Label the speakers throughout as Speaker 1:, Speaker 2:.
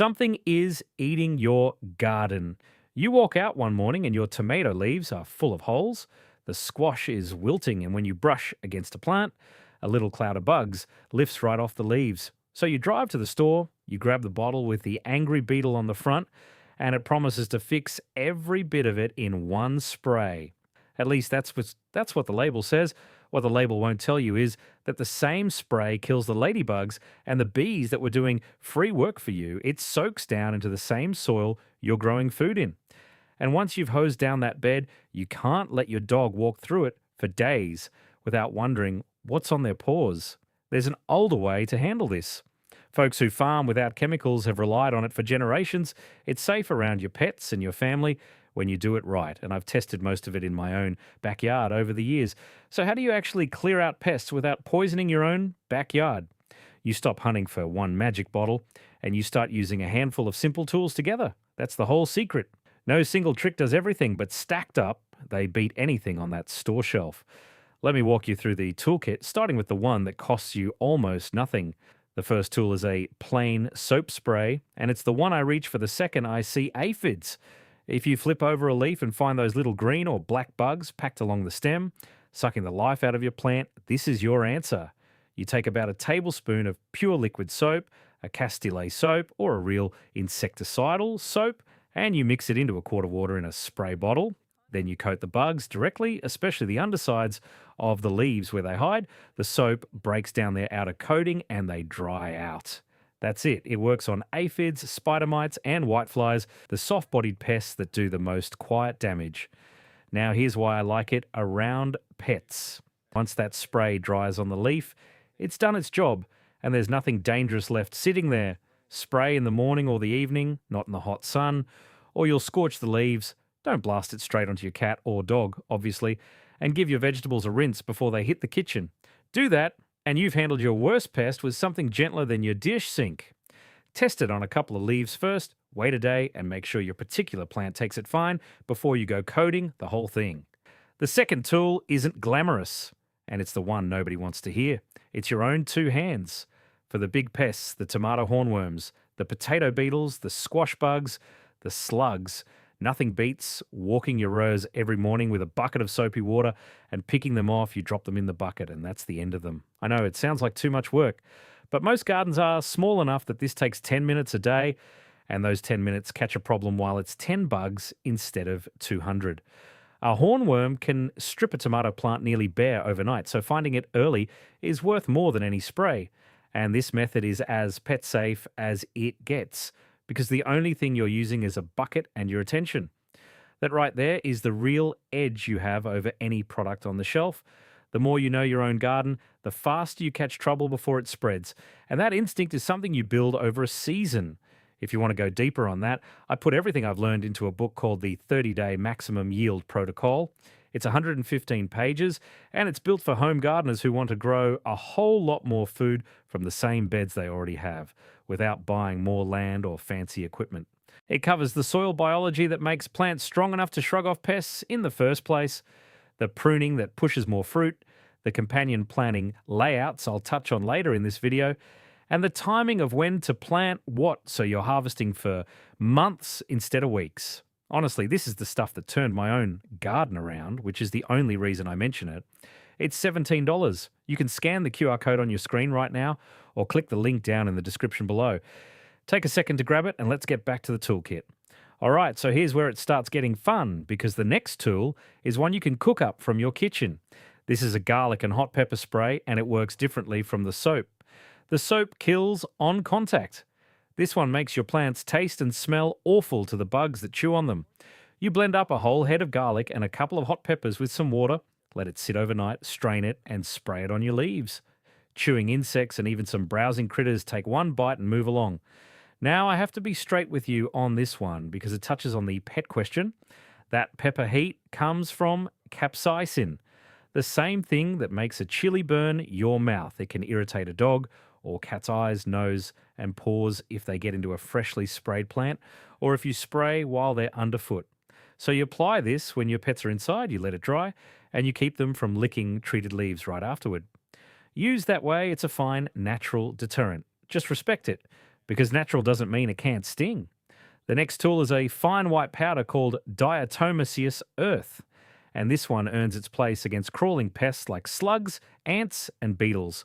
Speaker 1: Something is eating your garden. You walk out one morning and your tomato leaves are full of holes. The squash is wilting, and when you brush against a plant, a little cloud of bugs lifts right off the leaves. So you drive to the store, you grab the bottle with the angry beetle on the front, and it promises to fix every bit of it in one spray. At least that's what the label says. What the label won't tell you is that the same spray kills the ladybugs and the bees that were doing free work for you. It soaks down into the same soil you're growing food in. And once you've hosed down that bed, you can't let your dog walk through it for days without wondering what's on their paws. There's an older way to handle this. Folks who farm without chemicals have relied on it for generations. It's safe around your pets and your family when you do it right, and I've tested most of it in my own backyard over the years. So how do you actually clear out pests without poisoning your own backyard? You stop hunting for one magic bottle and you start using a handful of simple tools together. That's the whole secret. No single trick does everything, but stacked up, they beat anything on that store shelf. Let me walk you through the toolkit, starting with the one that costs you almost nothing. The first tool is a plain soap spray, and it's the one I reach for the second I see aphids. If you flip over a leaf and find those little green or black bugs packed along the stem, sucking the life out of your plant, this is your answer. You take about a tablespoon of pure liquid soap, a Castile soap, or a real insecticidal soap, and you mix it into a quart of water in a spray bottle. Then you coat the bugs directly, especially the undersides of the leaves where they hide. The soap breaks down their outer coating and they dry out. That's it. It works on aphids, spider mites, and whiteflies, the soft-bodied pests that do the most quiet damage. Now, here's why I like it around pets. Once that spray dries on the leaf, it's done its job, and there's nothing dangerous left sitting there. Spray in the morning or the evening, not in the hot sun, or you'll scorch the leaves. Don't blast it straight onto your cat or dog, obviously, and give your vegetables a rinse before they hit the kitchen. Do that, and you've handled your worst pest with something gentler than your dish sink. Test it on a couple of leaves first, wait a day, and make sure your particular plant takes it fine before you go coating the whole thing. The second tool isn't glamorous, and it's the one nobody wants to hear. It's your own two hands. For the big pests, the tomato hornworms, the potato beetles, the squash bugs, the slugs, nothing beats walking your rows every morning with a bucket of soapy water and picking them off. You drop them in the bucket and that's the end of them. I know it sounds like too much work, but most gardens are small enough that this takes 10 minutes a day, and those 10 minutes catch a problem while it's 10 bugs instead of 200. A hornworm can strip a tomato plant nearly bare overnight, so finding it early is worth more than any spray. And this method is as pet safe as it gets, because the only thing you're using is a bucket and your attention. That right there is the real edge you have over any product on the shelf. The more you know your own garden, the faster you catch trouble before it spreads. And that instinct is something you build over a season. If you want to go deeper on that, I put everything I've learned into a book called the 30-Day Maximum Yield Protocol. It's 115 pages, and it's built for home gardeners who want to grow a whole lot more food from the same beds they already have, without buying more land or fancy equipment. It covers the soil biology that makes plants strong enough to shrug off pests in the first place, the pruning that pushes more fruit, the companion planting layouts I'll touch on later in this video, and the timing of when to plant what so you're harvesting for months instead of weeks. Honestly, this is the stuff that turned my own garden around, which is the only reason I mention it. It's $17. You can scan the QR code on your screen right now or click the link down in the description below. Take a second to grab it and let's get back to the toolkit. All right, so here's where it starts getting fun, because the next tool is one you can cook up from your kitchen. This is a garlic and hot pepper spray, and it works differently from the soap. The soap kills on contact. This one makes your plants taste and smell awful to the bugs that chew on them. You blend up a whole head of garlic and a couple of hot peppers with some water, let it sit overnight, strain it, and spray it on your leaves. Chewing insects and even some browsing critters take one bite and move along. Now I have to be straight with you on this one because it touches on the pet question. That pepper heat comes from capsaicin, the same thing that makes a chili burn your mouth. It can irritate a dog or cat's eyes, nose, and paws if they get into a freshly sprayed plant, or if you spray while they're underfoot. So you apply this when your pets are inside, you let it dry, and you keep them from licking treated leaves right afterward. Used that way, it's a fine, natural deterrent. Just respect it, because natural doesn't mean it can't sting. The next tool is a fine white powder called diatomaceous earth, and this one earns its place against crawling pests like slugs, ants, and beetles.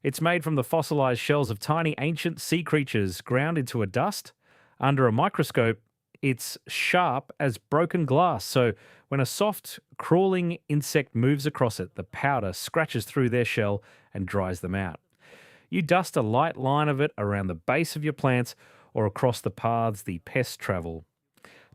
Speaker 1: It's made from the fossilized shells of tiny ancient sea creatures ground into a dust. Under a microscope, it's sharp as broken glass, so when a soft, crawling insect moves across it, the powder scratches through their shell and dries them out. You dust a light line of it around the base of your plants or across the paths the pests travel.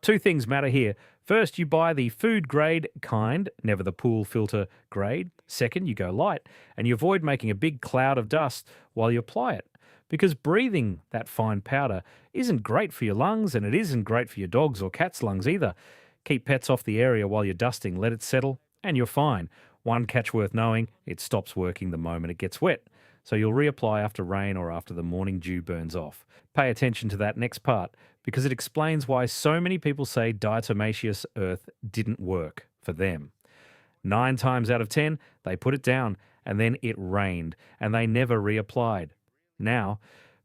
Speaker 1: Two things matter here. First, you buy the food grade kind, never the pool filter grade. Second, you go light and you avoid making a big cloud of dust while you apply it, because breathing that fine powder isn't great for your lungs, and it isn't great for your dog's or cat's lungs either. Keep pets off the area while you're dusting, let it settle, and you're fine. One catch worth knowing, it stops working the moment it gets wet. So you'll reapply after rain or after the morning dew burns off. Pay attention to that next part, because it explains why so many people say diatomaceous earth didn't work for them. 9 times out of 10, they put it down, and then it rained, and they never reapplied. Now,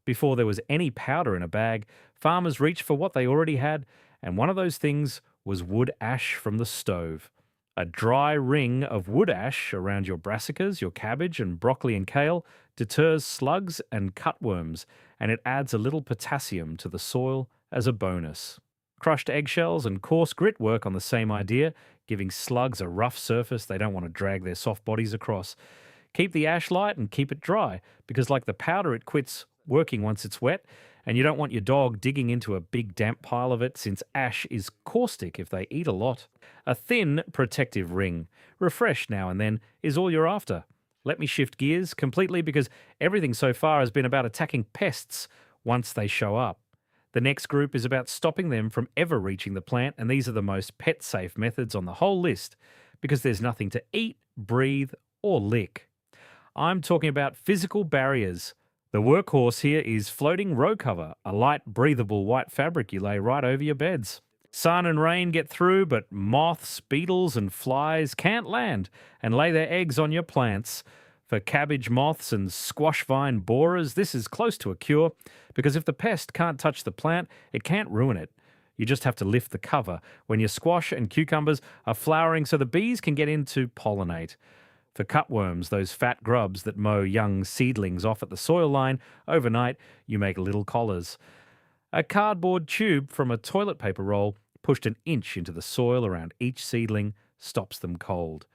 Speaker 1: before there was any powder in a bag, farmers reached for what they already had, and one of those things was wood ash from the stove. A dry ring of wood ash around your brassicas, your cabbage, and broccoli and kale deters slugs and cutworms, and it adds a little potassium to the soil as a bonus. Crushed eggshells and coarse grit work on the same idea, giving slugs a rough surface they don't want to drag their soft bodies across. Keep the ash light and keep it dry, because like the powder, it quits working once it's wet, and you don't want your dog digging into a big damp pile of it, since ash is caustic if they eat a lot. A thin protective ring, refreshed now and then, is all you're after. Let me shift gears completely, because everything so far has been about attacking pests once they show up. The next group is about stopping them from ever reaching the plant, and these are the most pet-safe methods on the whole list, because there's nothing to eat, breathe, or lick. I'm talking about physical barriers. The workhorse here is floating row cover, a light, breathable white fabric you lay right over your beds. Sun and rain get through, but moths, beetles, and flies can't land and lay their eggs on your plants. For cabbage moths and squash vine borers, this is close to a cure, because if the pest can't touch the plant, it can't ruin it. You just have to lift the cover when your squash and cucumbers are flowering so the bees can get in to pollinate. For cutworms, those fat grubs that mow young seedlings off at the soil line, overnight you make little collars. A cardboard tube from a toilet paper roll pushed an inch into the soil around each seedling stops them cold.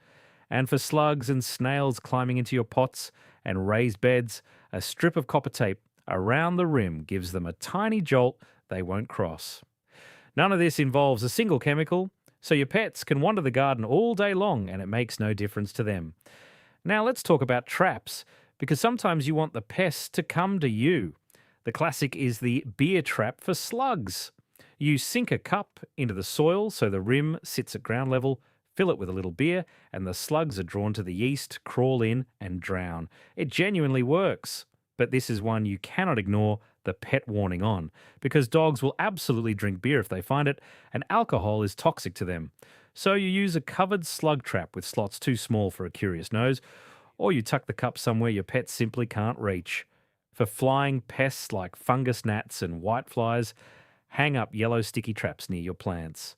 Speaker 1: And for slugs and snails climbing into your pots and raised beds, a strip of copper tape around the rim gives them a tiny jolt they won't cross. None of this involves a single chemical, so your pets can wander the garden all day long and it makes no difference to them. Now let's talk about traps, because sometimes you want the pests to come to you. The classic is the beer trap for slugs. You sink a cup into the soil so the rim sits at ground level, fill it with a little beer, and the slugs are drawn to the yeast, crawl in, and drown. It genuinely works. But this is one you cannot ignore the pet warning on, because dogs will absolutely drink beer if they find it, and alcohol is toxic to them. So you use a covered slug trap with slots too small for a curious nose, or you tuck the cup somewhere your pet simply can't reach. For flying pests like fungus gnats and whiteflies, hang up yellow sticky traps near your plants.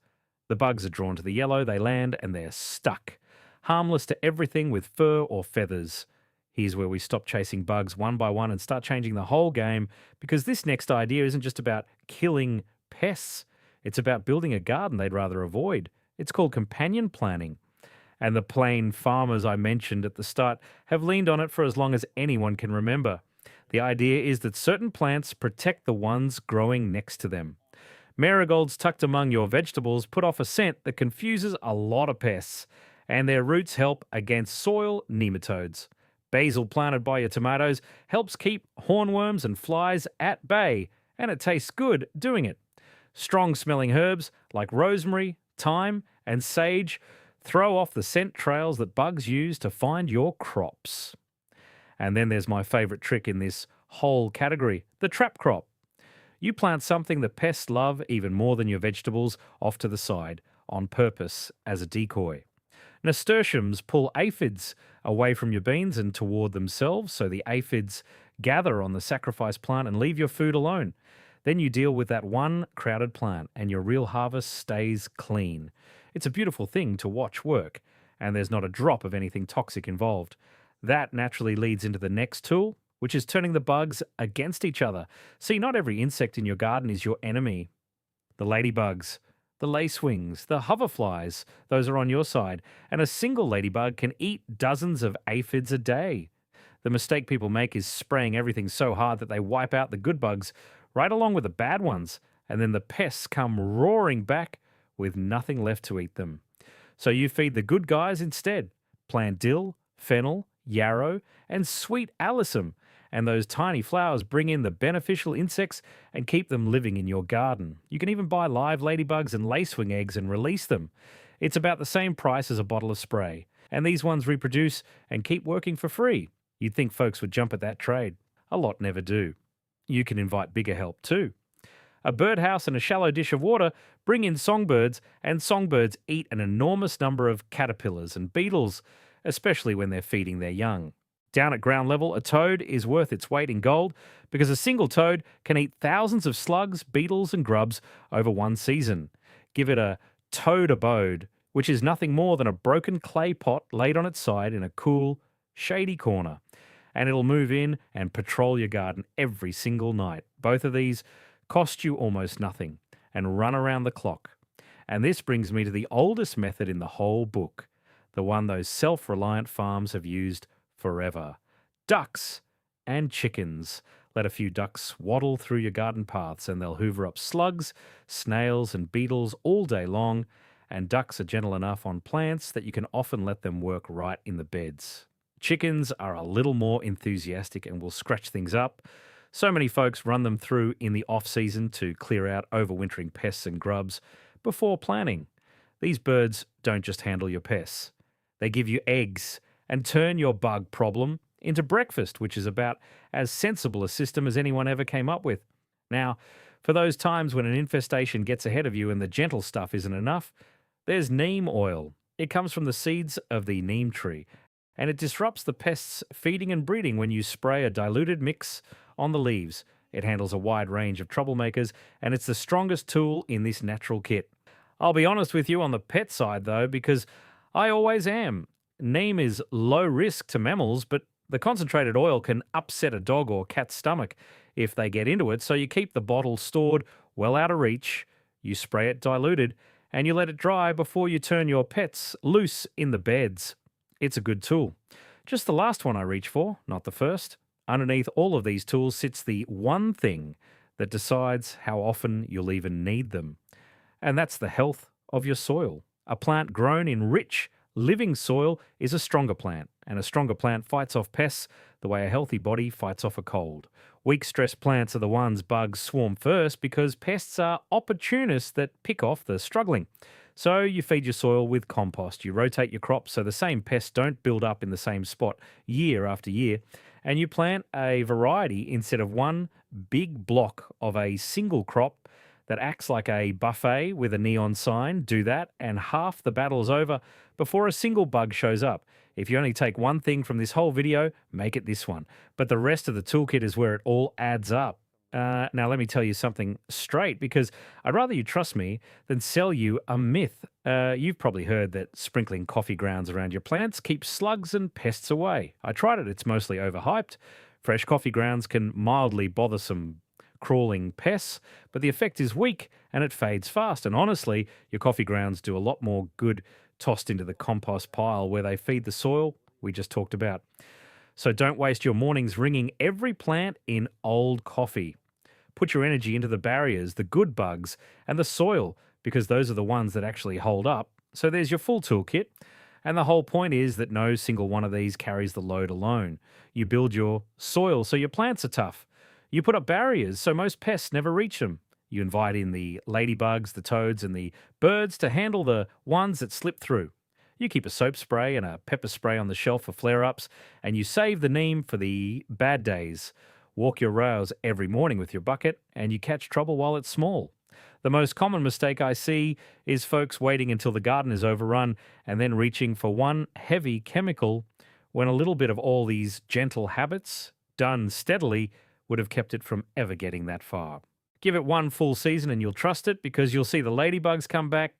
Speaker 1: The bugs are drawn to the yellow, they land, and they're stuck. Harmless to everything with fur or feathers. Here's where we stop chasing bugs one by one and start changing the whole game, because this next idea isn't just about killing pests. It's about building a garden they'd rather avoid. It's called companion planning. And the plain farmers I mentioned at the start have leaned on it for as long as anyone can remember. The idea is that certain plants protect the ones growing next to them. Marigolds tucked among your vegetables put off a scent that confuses a lot of pests, and their roots help against soil nematodes. Basil planted by your tomatoes helps keep hornworms and flies at bay, and it tastes good doing it. Strong-smelling herbs like rosemary, thyme, and sage throw off the scent trails that bugs use to find your crops. And then there's my favourite trick in this whole category, the trap crop. You plant something that pests love even more than your vegetables off to the side, on purpose as a decoy. Nasturtiums pull aphids away from your beans and toward themselves, so the aphids gather on the sacrifice plant and leave your food alone. Then you deal with that one crowded plant and your real harvest stays clean. It's a beautiful thing to watch work, and there's not a drop of anything toxic involved. That naturally leads into the next tool, which is turning the bugs against each other. See, not every insect in your garden is your enemy. The ladybugs, the lacewings, the hoverflies, those are on your side, and a single ladybug can eat dozens of aphids a day. The mistake people make is spraying everything so hard that they wipe out the good bugs right along with the bad ones, and then the pests come roaring back with nothing left to eat them. So you feed the good guys instead. Plant dill, fennel, yarrow, and sweet alyssum, and those tiny flowers bring in the beneficial insects and keep them living in your garden. You can even buy live ladybugs and lacewing eggs and release them. It's about the same price as a bottle of spray, and these ones reproduce and keep working for free. You'd think folks would jump at that trade. A lot never do. You can invite bigger help too. A birdhouse and a shallow dish of water bring in songbirds, and songbirds eat an enormous number of caterpillars and beetles, especially when they're feeding their young. Down at ground level, a toad is worth its weight in gold because a single toad can eat thousands of slugs, beetles, and grubs over one season. Give it a toad abode, which is nothing more than a broken clay pot laid on its side in a cool, shady corner. And it'll move in and patrol your garden every single night. Both of these cost you almost nothing and run around the clock. And this brings me to the oldest method in the whole book, the one those self-reliant farms have used forever. Ducks and chickens. Let a few ducks waddle through your garden paths and they'll hoover up slugs, snails, and beetles all day long. And ducks are gentle enough on plants that you can often let them work right in the beds. Chickens are a little more enthusiastic and will scratch things up. So many folks run them through in the off-season to clear out overwintering pests and grubs before planting. These birds don't just handle your pests. They give you eggs and turn your bug problem into breakfast, which is about as sensible a system as anyone ever came up with. Now, for those times when an infestation gets ahead of you and the gentle stuff isn't enough, there's neem oil. It comes from the seeds of the neem tree, and it disrupts the pests' feeding and breeding when you spray a diluted mix on the leaves. It handles a wide range of troublemakers, and it's the strongest tool in this natural kit. I'll be honest with you on the pet side, though, because I always am. Neem is low risk to mammals, but the concentrated oil can upset a dog or cat's stomach if they get into it, so you keep the bottle stored well out of reach, you spray it diluted, and you let it dry before you turn your pets loose in the beds. It's a good tool. Just the last one I reach for, not the first. Underneath all of these tools sits the one thing that decides how often you'll even need them. And that's the health of your soil. A plant grown in rich, living soil is a stronger plant, and a stronger plant fights off pests the way a healthy body fights off a cold. Weak, stressed plants are the ones bugs swarm first because pests are opportunists that pick off the struggling. So you feed your soil with compost, you rotate your crops so the same pests don't build up in the same spot year after year, and you plant a variety instead of one big block of a single crop that acts like a buffet with a neon sign. Do that, and half the battle's over before a single bug shows up. If you only take one thing from this whole video, make it this one. But the rest of the toolkit is where it all adds up. Now, let me tell you something straight, because I'd rather you trust me than sell you a myth. You've probably heard that sprinkling coffee grounds around your plants keeps slugs and pests away. I tried it. It's mostly overhyped. Fresh coffee grounds can mildly bother some crawling pests, but the effect is weak and it fades fast. And honestly, your coffee grounds do a lot more good tossed into the compost pile where they feed the soil we just talked about. So don't waste your mornings wringing every plant in old coffee. Put your energy into the barriers, the good bugs, and the soil, because those are the ones that actually hold up. So there's your full toolkit. And the whole point is that no single one of these carries the load alone. You build your soil so your plants are tough. You put up barriers so most pests never reach them. You invite in the ladybugs, the toads, and the birds to handle the ones that slip through. You keep a soap spray and a pepper spray on the shelf for flare-ups, and you save the neem for the bad days. Walk your rows every morning with your bucket, and you catch trouble while it's small. The most common mistake I see is folks waiting until the garden is overrun and then reaching for one heavy chemical when a little bit of all these gentle habits done steadily would have kept it from ever getting that far. Give it one full season and you'll trust it, because you'll see the ladybugs come back,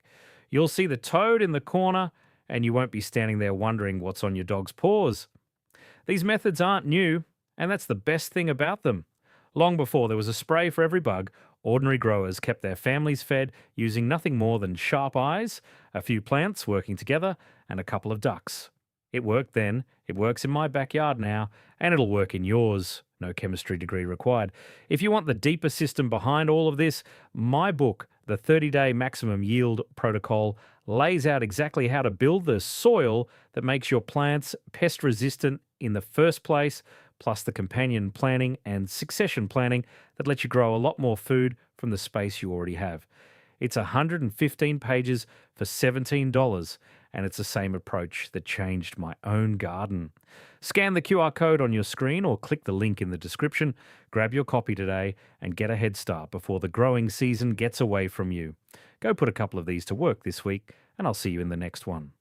Speaker 1: you'll see the toad in the corner, and you won't be standing there wondering what's on your dog's paws. These methods aren't new, and that's the best thing about them. Long before there was a spray for every bug, ordinary growers kept their families fed using nothing more than sharp eyes, a few plants working together, and a couple of ducks. It worked then, it works in my backyard now, and it'll work in yours. No chemistry degree required. If you want the deeper system behind all of this, my book, The 30-Day Maximum Yield Protocol, lays out exactly how to build the soil that makes your plants pest resistant in the first place, plus the companion planting and succession planting that lets you grow a lot more food from the space you already have. It's 115 pages for $17, and it's the same approach that changed my own garden. Scan the QR code on your screen or click the link in the description. Grab your copy today and get a head start before the growing season gets away from you. Go put a couple of these to work this week, and I'll see you in the next one.